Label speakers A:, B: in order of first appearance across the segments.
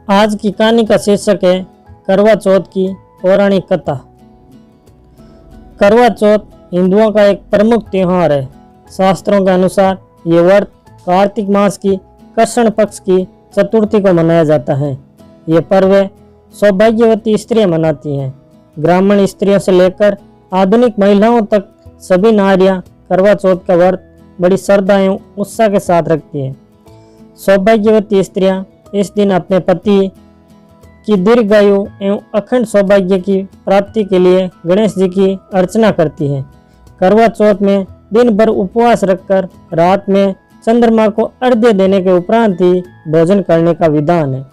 A: आज की कहानी का शीर्षक है करवा चौथ की पौराणिक कथा। करवा चौथ हिंदुओं का एक प्रमुख त्योहार है। शास्त्रों के अनुसार ये व्रत कार्तिक मास की कृष्ण पक्ष की चतुर्थी को मनाया जाता है। ये पर्व सौभाग्यवती स्त्रियां मनाती हैं। ग्रामीण स्त्रियों से लेकर आधुनिक महिलाओं तक सभी नारियां करवा चौथ का व्रत बड़ी श्रद्धा एवं उत्साह के साथ रखती हैं। सौभाग्यवती स्त्रियां इस दिन अपने पति की दीर्घायु एवं अखंड सौभाग्य की प्राप्ति के लिए गणेश जी की अर्चना करती हैं। करवा चौथ में दिन भर उपवास रखकर रात में चंद्रमा को अर्घ्य देने के उपरांत ही भोजन करने का विधान है।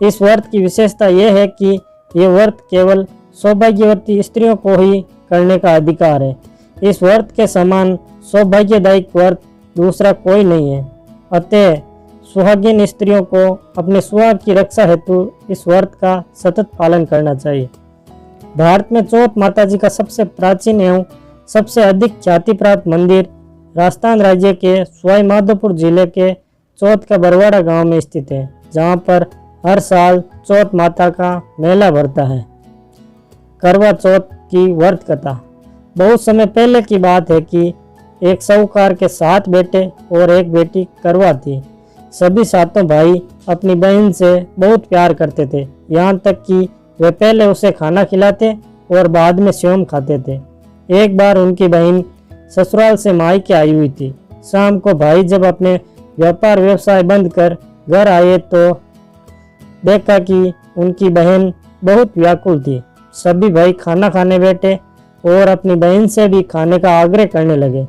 A: इस व्रत की विशेषता यह है कि ये व्रत केवल सौभाग्यवती स्त्रियों को ही करने का अधिकार है। इस व्रत के समान सौभाग्यदायक व्रत दूसरा कोई नहीं है। अतः सुहागिन स्त्रियों को अपने सुहाग की रक्षा हेतु इस व्रत का सतत पालन करना चाहिए। भारत में चौथ माता जी का सबसे प्राचीन एवं सबसे अधिक ख्याति प्राप्त मंदिर राजस्थान राज्य के सवाई माधोपुर जिले के चौथ का बरवाड़ा गांव में स्थित है, जहां पर हर साल चौथ माता का मेला भरता है। करवा चौथ की व्रत कथा। बहुत समय पहले की बात है कि एक साहूकार के 7 बेटे और एक बेटी करवा थी। सभी सातों भाई अपनी बहन से बहुत प्यार करते थे, यहाँ तक कि वे पहले उसे खाना खिलाते और बाद में स्वयं खाते थे। एक बार उनकी बहन ससुराल से मायके आई हुई थी। शाम को भाई जब अपने व्यापार व्यवसाय बंद कर घर आए तो देखा कि उनकी बहन बहुत व्याकुल थी। सभी भाई खाना खाने बैठे और अपनी बहन से भी खाने का आग्रह करने लगे,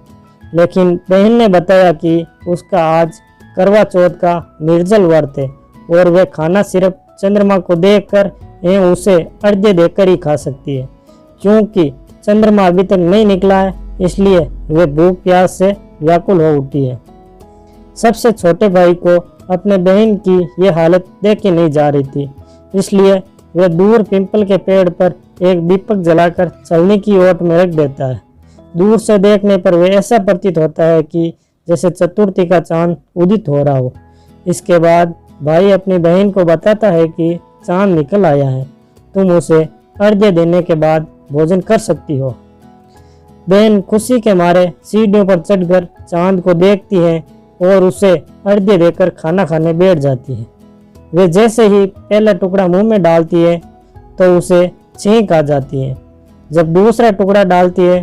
A: लेकिन बहन ने बताया कि उसका आज करवा चौथ का निर्जल व्रत है और वह खाना सिर्फ चंद्रमा को देखकर एवं उसे अर्घ्य देकर ही खा सकती है। क्योंकि चंद्रमा अभी तक नहीं निकला है, इसलिए वे भूख प्यास से व्याकुल हो उठी है। सबसे छोटे भाई को अपने बहन की यह हालत देख के नहीं जा रही थी, इसलिए वह दूर पीपल के पेड़ पर एक दीपक जलाकर चलने की ओट में रख देता है। दूर से देखने पर वह ऐसा प्रतीत होता है कि जैसे चतुर्थी का चांद उदित हो रहा हो। इसके बाद भाई अपनी बहन को बताता है कि चांद निकल आया है, तुम उसे अर्घ्य देने के बाद भोजन कर सकती हो। बहन खुशी के मारे सीढ़ियों पर चढ़कर चांद को देखती है और उसे अर्घ्य देकर खाना खाने बैठ जाती है। वे जैसे ही पहला टुकड़ा मुंह में डालती है तो उसे छींक आ जाती है। जब दूसरा टुकड़ा डालती है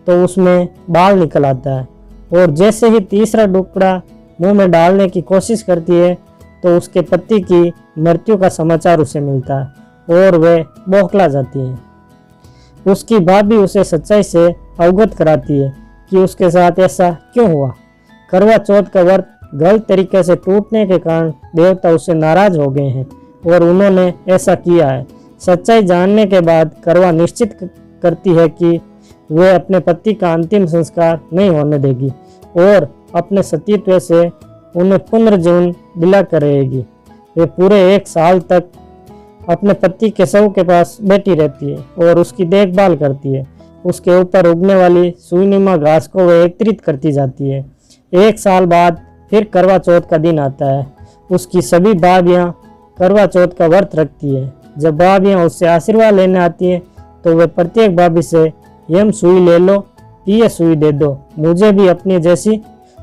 A: तो उसमें बाल निकल आता है और जैसे ही तीसरा टुकड़ा मुंह में डालने की कोशिश करती है तो उसके पति की मृत्यु का समाचार उसे मिलता है और वह बौखला जाती है। उसकी भाभी उसे सच्चाई से अवगत कराती है कि उसके साथ ऐसा क्यों हुआ। करवा चौथ का व्रत गलत तरीके से टूटने के कारण देवता उससे नाराज हो गए हैं और उन्होंने ऐसा किया है। सच्चाई जानने के बाद करवा निश्चित करती है कि वह अपने पति का अंतिम संस्कार नहीं होने देगी और अपने सतीत्व से उन्हें पुनर्जीवन दिलाकर रहेगी। वे पूरे 1 साल तक अपने पति के शव के पास बैठी रहती है और उसकी देखभाल करती है। उसके ऊपर उगने वाली सुईनुमा घास को वह एकत्रित करती जाती है। 1 साल बाद फिर करवा चौथ का दिन आता है। उसकी सभी भाभियाँ करवा चौथ का व्रत रखती है। जब भाभियाँ उससे आशीर्वाद लेने आती हैं तो वे प्रत्येक भाभी से यम सुई ले लो, ये सुई दे दो, मुझे भी अपनी जैसी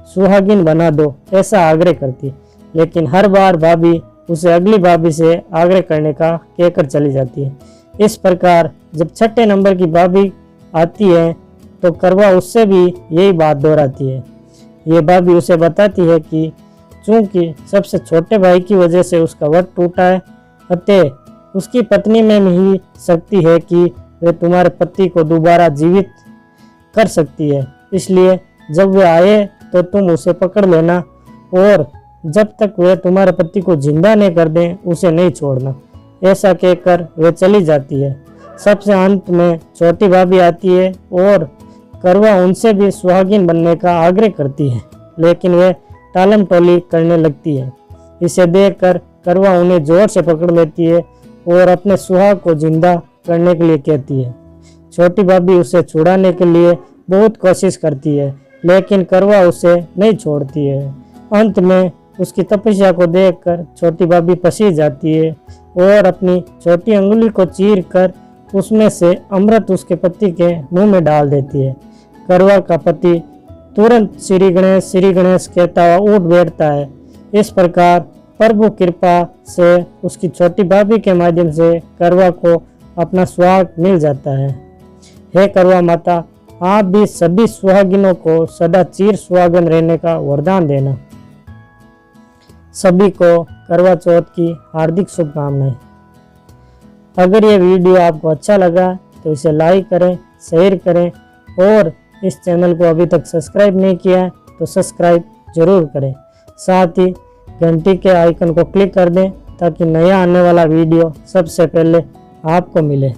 A: सुहागिन बना दो, ऐसा आग्रह करती। लेकिन हर बार भाभी उसे अगली भाभी से आग्रह करने का कहकर चली जाती है। इस प्रकार जब 6ठे नंबर की भाभी आती है तो करवा उससे भी यही बात दोहराती है। ये भाभी उसे बताती है कि चूंकि सबसे छोटे भाई की वजह से उसका व्रत टूटा है, अतः उसकी पत्नी में ही शक्ति है कि वे तुम्हारे पति को दोबारा जीवित कर सकती है। इसलिए जब वे आए तो तुम उसे पकड़ लेना और जब तक वे तुम्हारे पति को जिंदा नहीं कर दें उसे नहीं छोड़ना। ऐसा कहकर वे चली जाती है। सबसे अंत में छोटी भाभी आती है और करवा उनसे भी सुहागिन बनने का आग्रह करती है, लेकिन वे टालम टोली करने लगती है। इसे देखकर करवा उन्हें जोर से पकड़ लेती है और अपने सुहाग को जिंदा करने के लिए कहती है। छोटी भाभी उसे छुड़ाने के लिए बहुत कोशिश करती है, लेकिन करवा उसे नहीं छोड़ती है। अंत में उसकी तपस्या को देखकर छोटी भाभी पसीज जाती है और अपनी छोटी अंगुली को चीर कर उसमें से अमृत उसके पति के मुंह में डाल देती है। करवा का पति तुरंत श्री गणेश कहता हुआ उठ बैठता है। इस प्रकार प्रभु कृपा से उसकी छोटी भाभी के माध्यम से करवा को अपना सुहाग मिल जाता है। हे करवा माता, आप भी सभी सुहागिनों को सदा चिर सुहागन रहने का वरदान देना। सभी को करवा चौथ की हार्दिक शुभकामनाएं। अगर ये वीडियो आपको अच्छा लगा तो इसे लाइक करें, शेयर करें और इस चैनल को अभी तक सब्सक्राइब नहीं किया है तो सब्सक्राइब जरूर करें। साथ ही घंटी के आइकन को क्लिक कर दें ताकि नया आने वाला वीडियो सबसे पहले आपको मिले।